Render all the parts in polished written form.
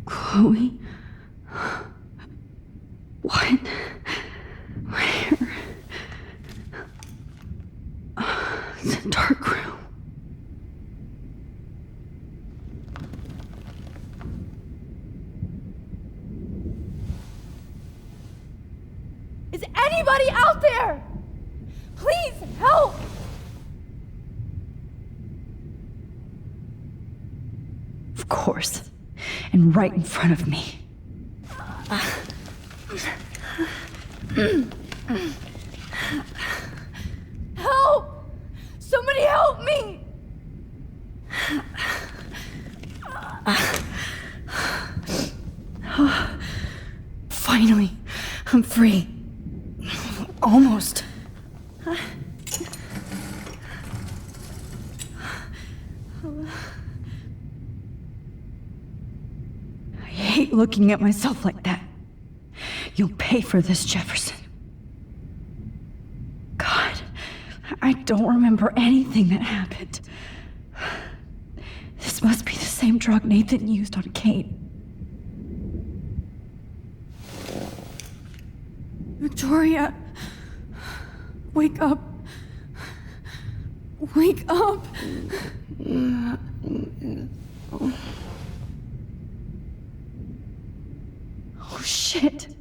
Chloe? What? Where? It's a dark room. Is anybody out there? Please help! Of course. And right in front of me. Help! Somebody help me! Finally, I'm free. Almost. I hate looking at myself like that. You'll pay for this, Jefferson. God, I don't remember anything that happened. This must be the same drug Nathan used on Kate. Victoria, wake up. Wake up. Oh, shit.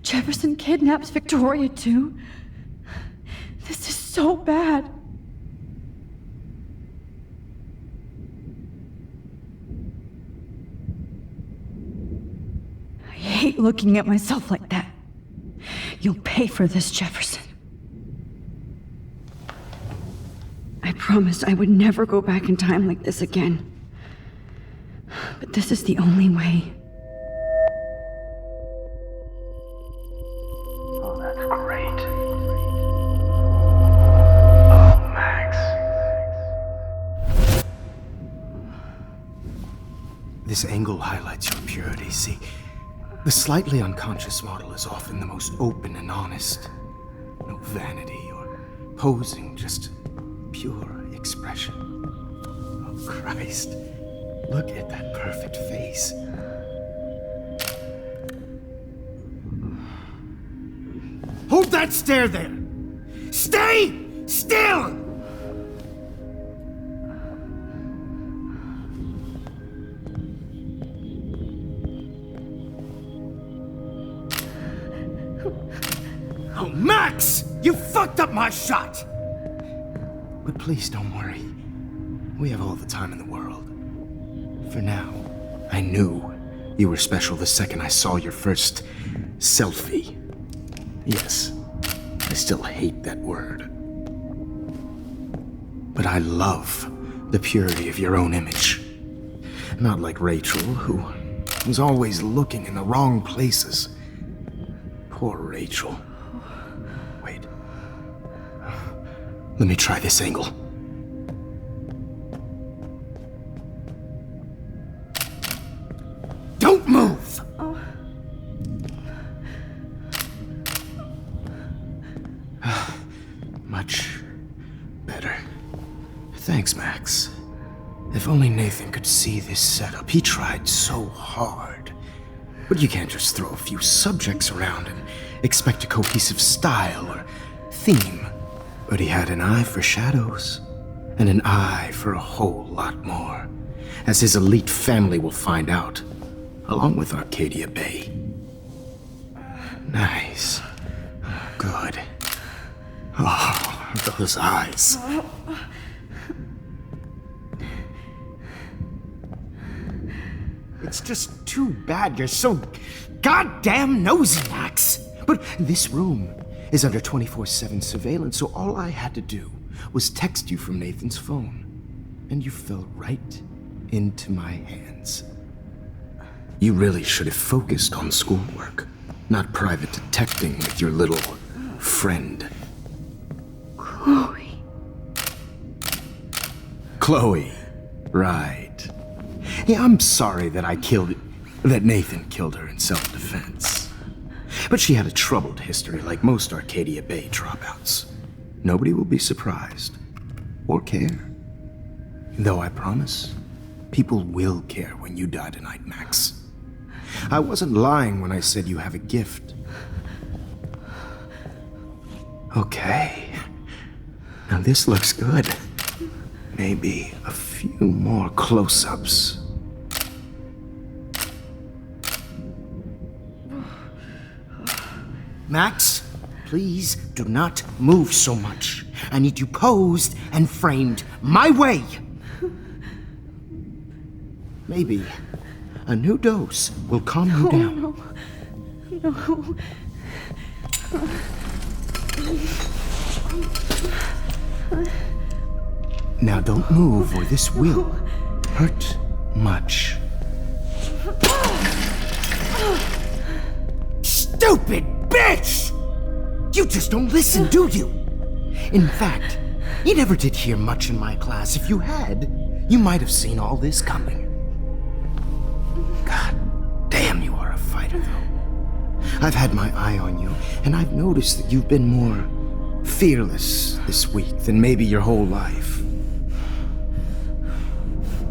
Jefferson kidnaps Victoria, too. This is so bad. I hate looking at myself like that. You'll pay for this, Jefferson. I promised I would never go back in time like this again. But this is the only way. Oh, that's great. Oh, Max. This angle highlights your purity, see? The slightly unconscious model is often the most open and honest. No vanity or posing, just pure expression. Oh, Christ. Look at that perfect face. Hold that stare there! Stay still! Oh, Max! You fucked up my shot! But please don't worry. We have all the time in the world. For now, I knew you were special the second I saw your first selfie. Yes, I still hate that word. But I love the purity of your own image. Not like Rachel, who was always looking in the wrong places. Poor Rachel. Wait. Let me try this angle. Don't move! Much better. Thanks, Max. If only Nathan could see this setup. He tried so hard. But you can't just throw a few subjects around and expect a cohesive style or theme. But he had an eye for shadows, and an eye for a whole lot more, as his elite family will find out, along with Arcadia Bay. Nice. Good. Oh, those eyes. It's just too bad you're so goddamn nosy, Max. But this room is under 24/7 surveillance, so all I had to do was text you from Nathan's phone. And you fell right into my hands. You really should have focused on schoolwork, not private detecting with your little friend. Chloe. Chloe, right. Yeah, I'm sorry that that Nathan killed her in self-defense. But she had a troubled history like most Arcadia Bay dropouts. Nobody will be surprised or care. Though I promise, people will care when you die tonight, Max. I wasn't lying when I said you have a gift. Okay. Now this looks good. Maybe a few more close-ups. Max, please do not move so much. I need you posed and framed my way. Maybe a new dose will calm you down. No. Now don't move or this will hurt much. Stupid bitch! You just don't listen, do you? In fact, you never did hear much in my class. If you had, you might have seen all this coming. God damn, you are a fighter, though. I've had my eye on you, and I've noticed that you've been more fearless this week than maybe your whole life.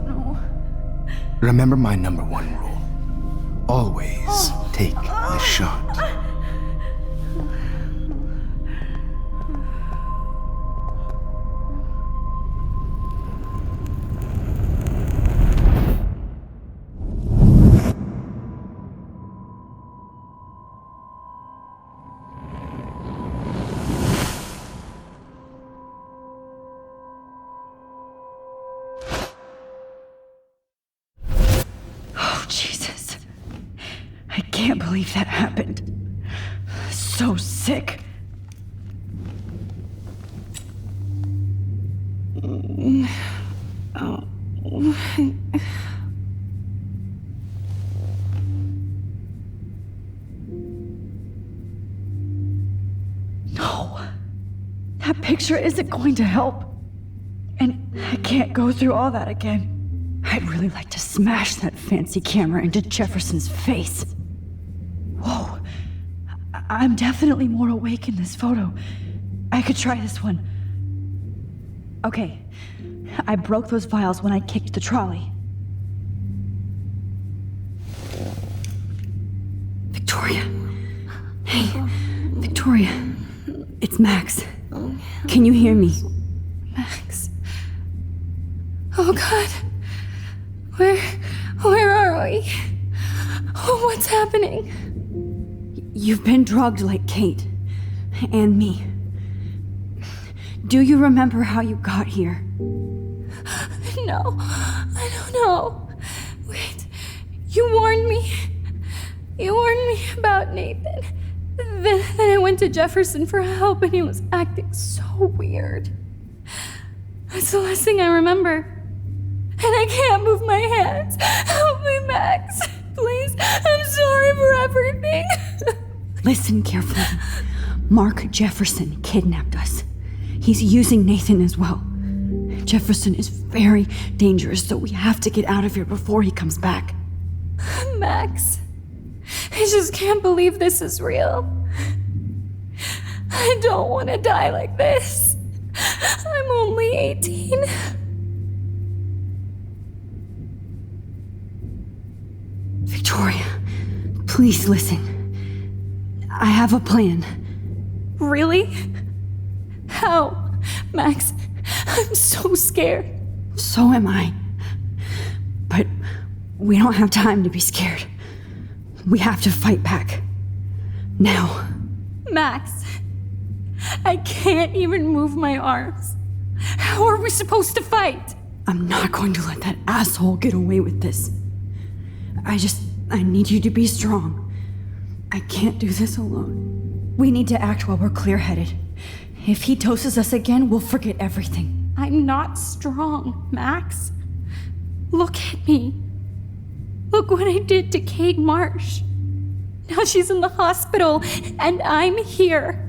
No. Remember my number one rule. Always take the shot. Jesus. I can't believe that happened. So sick. No. That picture isn't going to help. And I can't go through all that again. I'd really like to smash that fancy camera into Jefferson's face. Whoa. I'm definitely more awake in this photo. I could try this one. Okay. I broke those files when I kicked the trolley. Victoria. Hey, Victoria. It's Max. Can you hear me? Max. Oh God. Where are we? Oh, what's happening? You've been drugged like Kate. And me. Do you remember how you got here? No, I don't know. Wait, you warned me. You warned me about Nathan. Then I went to Jefferson for help and he was acting so weird. That's the last thing I remember. And I can't move my hands. Help me, Max. Please, I'm sorry for everything. Listen carefully. Mark Jefferson kidnapped us. He's using Nathan as well. Jefferson is very dangerous, so we have to get out of here before he comes back. Max, I just can't believe this is real. I don't want to die like this. I'm only 18. Victoria, please listen. I have a plan. Really? How? Max, I'm so scared. So am I. But we don't have time to be scared. We have to fight back. Now. Max, I can't even move my arms. How are we supposed to fight? I'm not going to let that asshole get away with this. I need you to be strong. I can't do this alone. We need to act while we're clear-headed. If he doses us again, we'll forget everything. I'm not strong, Max. Look at me. Look what I did to Kate Marsh. Now she's in the hospital, and I'm here.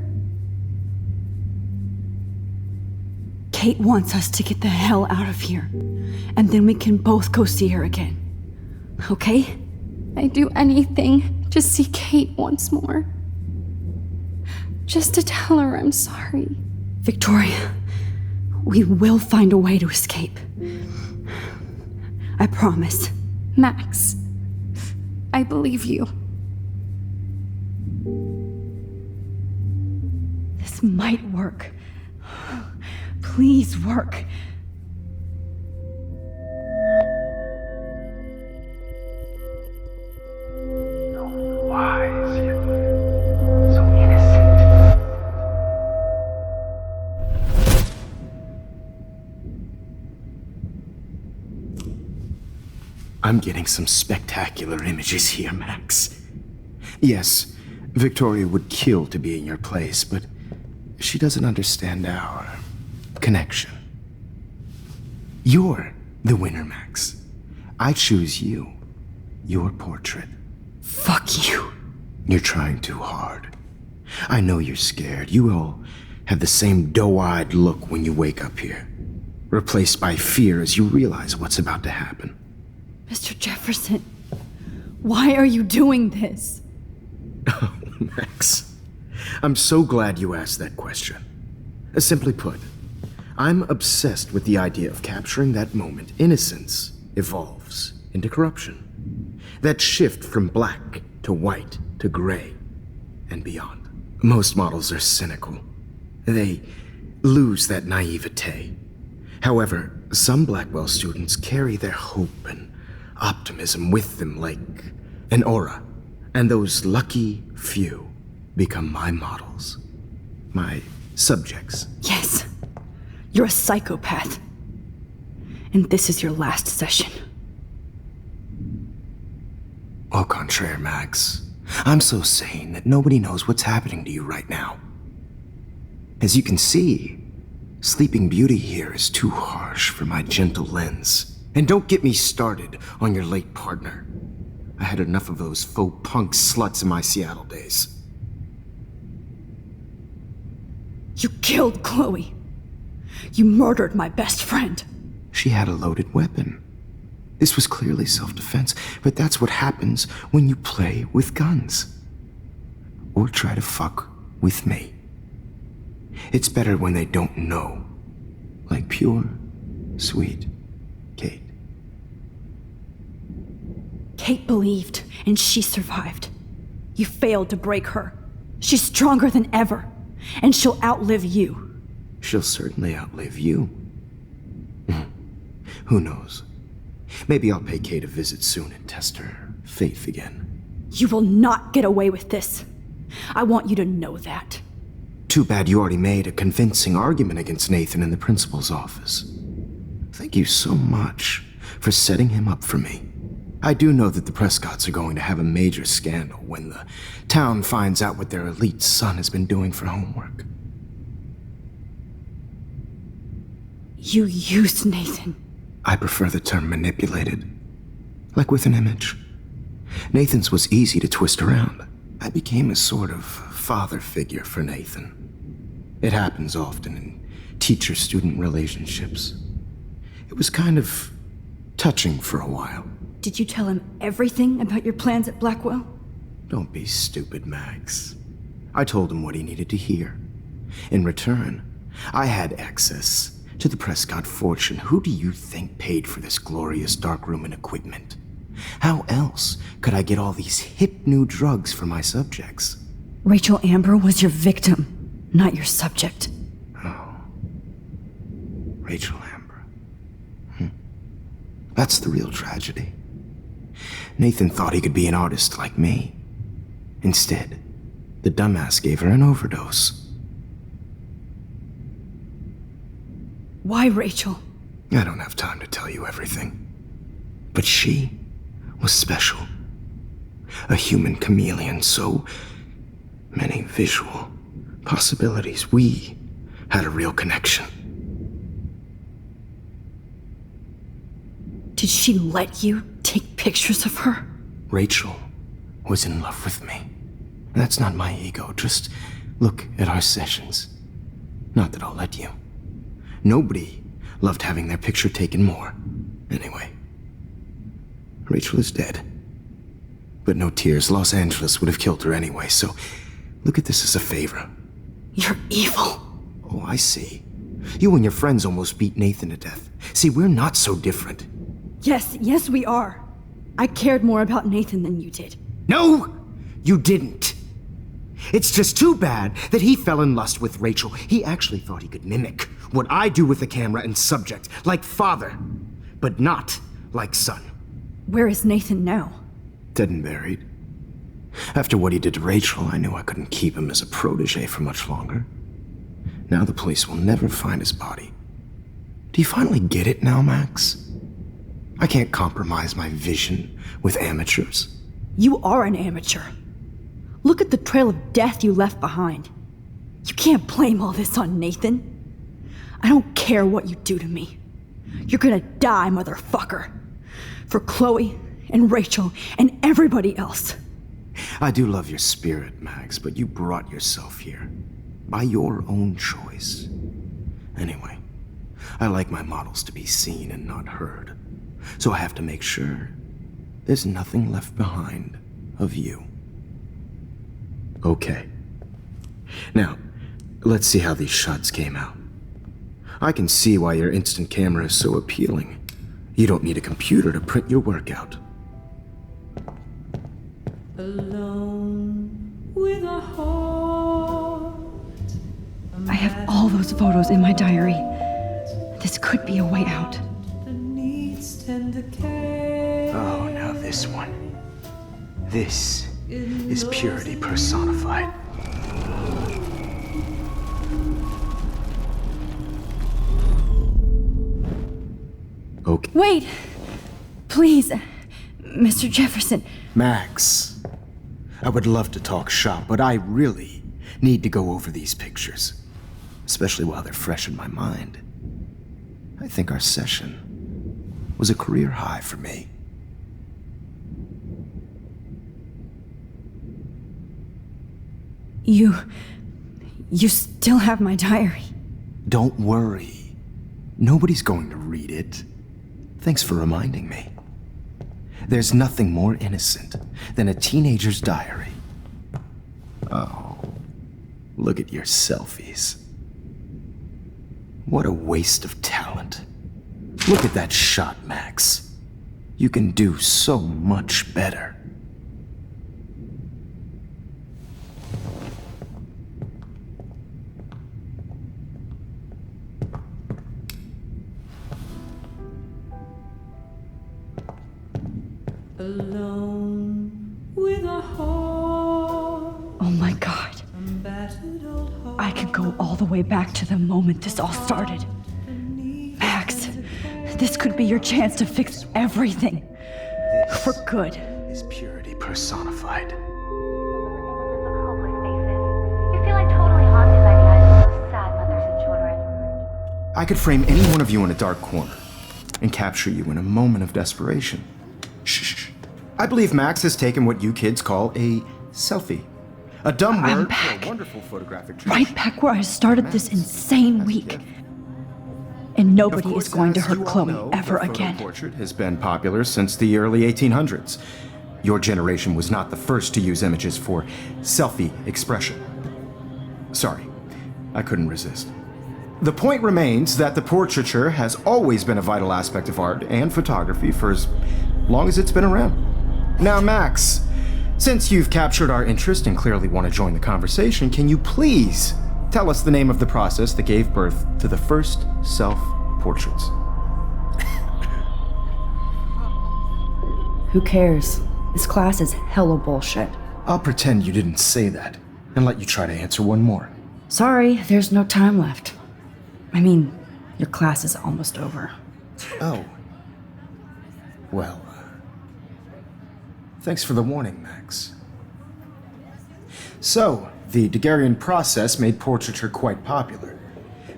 Kate wants us to get the hell out of here, and then we can both go see her again. Okay? I'd do anything to see Kate once more. Just to tell her I'm sorry. Victoria, we will find a way to escape. I promise. Max, I believe you. This might work. Please work. Why is he so innocent? I'm getting some spectacular images here, Max. Yes, Victoria would kill to be in your place, but she doesn't understand our connection. You're the winner, Max. I choose you. Your portrait. Fuck you. You're trying too hard. I know you're scared. You all have the same doe-eyed look when you wake up here, replaced by fear as you realize what's about to happen. Mr. Jefferson, why are you doing this? Oh, Max, I'm so glad you asked that question. Simply put, I'm obsessed with the idea of capturing that moment innocence evolves into corruption. That shift from black to white to gray and beyond. Most models are cynical. They lose that naivete. However, some Blackwell students carry their hope and optimism with them like an aura. And those lucky few become my models. My subjects. Yes. You're a psychopath. And this is your last session. Au contraire, Max. I'm so sane that nobody knows what's happening to you right now. As you can see, Sleeping Beauty here is too harsh for my gentle lens. And don't get me started on your late partner. I had enough of those faux punk sluts in my Seattle days. You killed Chloe. You murdered my best friend. She had a loaded weapon. This was clearly self-defense, but that's what happens when you play with guns. Or try to fuck with me. It's better when they don't know. Like pure, sweet Kate. Kate believed, and she survived. You failed to break her. She's stronger than ever, and she'll outlive you. She'll certainly outlive you. Who knows? Maybe I'll pay Kate a visit soon and test her faith again. You will not get away with this. I want you to know that. Too bad you already made a convincing argument against Nathan in the principal's office. Thank you so much for setting him up for me. I do know that the Prescotts are going to have a major scandal when the town finds out what their elite son has been doing for homework. You used Nathan. I prefer the term manipulated. Like with an image. Nathan's was easy to twist around. I became a sort of father figure for Nathan. It happens often in teacher-student relationships. It was kind of touching for a while. Did you tell him everything about your plans at Blackwell? Don't be stupid, Max. I told him what he needed to hear. In return, I had access to the Prescott fortune. Who do you think paid for this glorious darkroom and equipment? How else could I get all these hip new drugs for my subjects? Rachel Amber was your victim, not your subject. Rachel Amber. That's the real tragedy. Nathan thought he could be an artist like me. Instead, the dumbass gave her an overdose. Why, Rachel? I don't have time to tell you everything. But she was special. A human chameleon, so many visual possibilities. We had a real connection. Did she let you take pictures of her? Rachel was in love with me. That's not my ego. Just look at our sessions. Not that I'll let you. Nobody loved having their picture taken more. Anyway, Rachel is dead. But no tears. Los Angeles would have killed her anyway, so look at this as a favor. You're evil. Oh, I see. You and your friends almost beat Nathan to death. See, we're not so different. Yes, we are. I cared more about Nathan than you did. No, you didn't. It's just too bad that he fell in lust with Rachel. He actually thought he could mimic what I do with the camera and subject, like father, but not like son. Where is Nathan now? Dead and buried. After what he did to Rachel, I knew I couldn't keep him as a protege for much longer. Now the police will never find his body. Do you finally get it now, Max? I can't compromise my vision with amateurs. You are an amateur. Look at the trail of death you left behind. You can't blame all this on Nathan. I don't care what you do to me. You're gonna die, motherfucker. For Chloe and Rachel and everybody else. I do love your spirit, Max, but you brought yourself here. By your own choice. Anyway, I like my models to be seen and not heard. So I have to make sure there's nothing left behind of you. Okay. Now, let's see how these shots came out. I can see why your instant camera is so appealing. You don't need a computer to print your work out. Alone with a heart. I have all those photos in my diary. This could be a way out. Oh, now this one. This is purity personified. Okay. Wait! Please, Mr. Jefferson. Max, I would love to talk shop, but I really need to go over these pictures, especially while they're fresh in my mind. I think our session was a career high for me. You still have my diary. Don't worry. Nobody's going to read it. Thanks for reminding me. There's nothing more innocent than a teenager's diary. Oh, look at your selfies. What a waste of talent. Look at that shot, Max. You can do so much better. Alone with a heart. Oh my God. I could go all the way back to the moment this all started. Max, this could be your chance to fix everything. For good. Is purity personified. You feel like totally haunted by the eyes of those sad mothers and children. I could frame any one of you in a dark corner and capture you in a moment of desperation. Shh. I believe Max has taken what you kids call a selfie. A dumb I'm word back. for a wonderful photographic Right back where I started this insane week. And nobody is going to hurt Chloe ever again. Portrait has been popular since the early 1800s. Your generation was not the first to use images for selfie expression. Sorry, I couldn't resist. The point remains that the portraiture has always been a vital aspect of art and photography for as long as it's been around. Now, Max, since you've captured our interest and clearly want to join the conversation, can you please tell us the name of the process that gave birth to the first self-portraits? Who cares? This class is hella bullshit. I'll pretend you didn't say that and let you try to answer one more. Sorry, there's no time left. I mean, your class is almost over. Oh. Well, thanks for the warning, Max. So, the Daguerrean process made portraiture quite popular,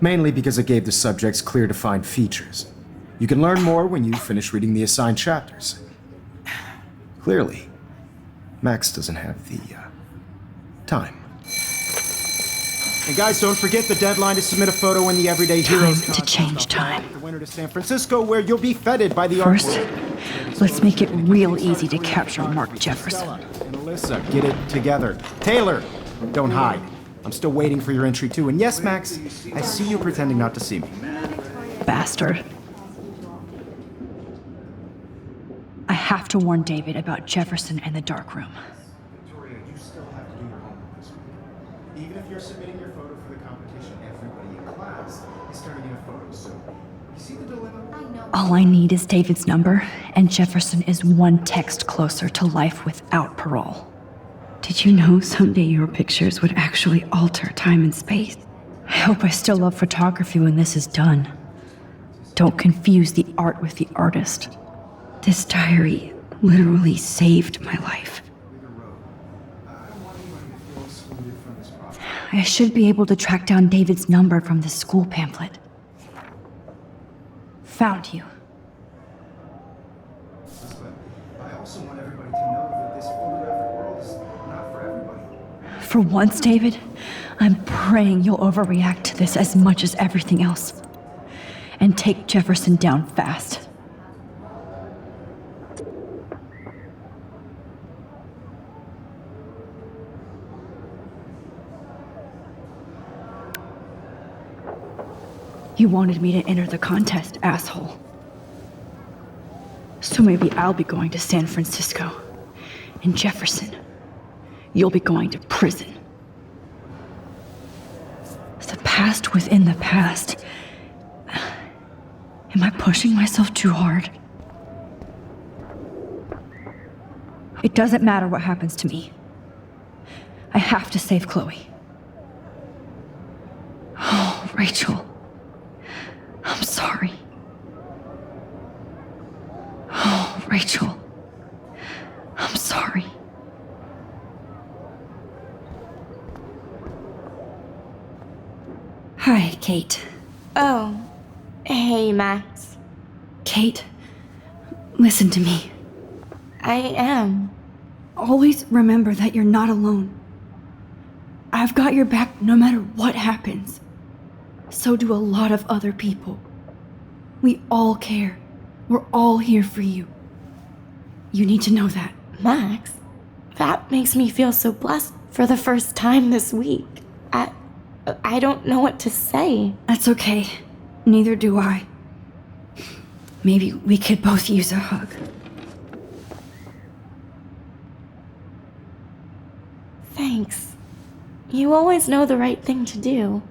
mainly because it gave the subjects clear defined features. You can learn more when you finish reading the assigned chapters. Clearly, Max doesn't have the time. And guys, don't forget the deadline to submit a photo in the Everyday Heroes Time to change time. The winner to San Francisco, where you'll be feted by the First, artwork. let's make it real easy to capture Mark Jefferson. And Alyssa, get it together. Taylor, don't hide. I'm still waiting for your entry too. And yes, Max, I see you pretending not to see me. Bastard. I have to warn David about Jefferson and the dark room. Victoria, you still have to do your homework this week. Even if you're submitting your photo for the competition, everybody in class is turning in a photo. So, you see the dilemma? All I need is David's number, and Jefferson is one text closer to life without parole. Did you know someday your pictures would actually alter time and space? I hope I still love photography when this is done. Don't confuse the art with the artist. This diary literally saved my life. I should be able to track down David's number from the school pamphlet. Found you. I also want everybody to know that this photographic world is not for everybody. For once, David, I'm praying you'll overreact to this as much as everything else. And take Jefferson down fast. You wanted me to enter the contest, asshole. So maybe I'll be going to San Francisco. And Jefferson, you'll be going to prison. The past within the past. Am I pushing myself too hard? It doesn't matter what happens to me. I have to save Chloe. Oh, Rachel. I'm sorry. Oh, Rachel. I'm sorry. Hi, Kate. Oh, hey, Max. Kate, listen to me. I am. Always remember that you're not alone. I've got your back no matter what happens. So do a lot of other people. We all care. We're all here for you. You need to know that. Max, that makes me feel so blessed for the first time this week. I don't know what to say. That's okay. Neither do I. Maybe we could both use a hug. Thanks. You always know the right thing to do.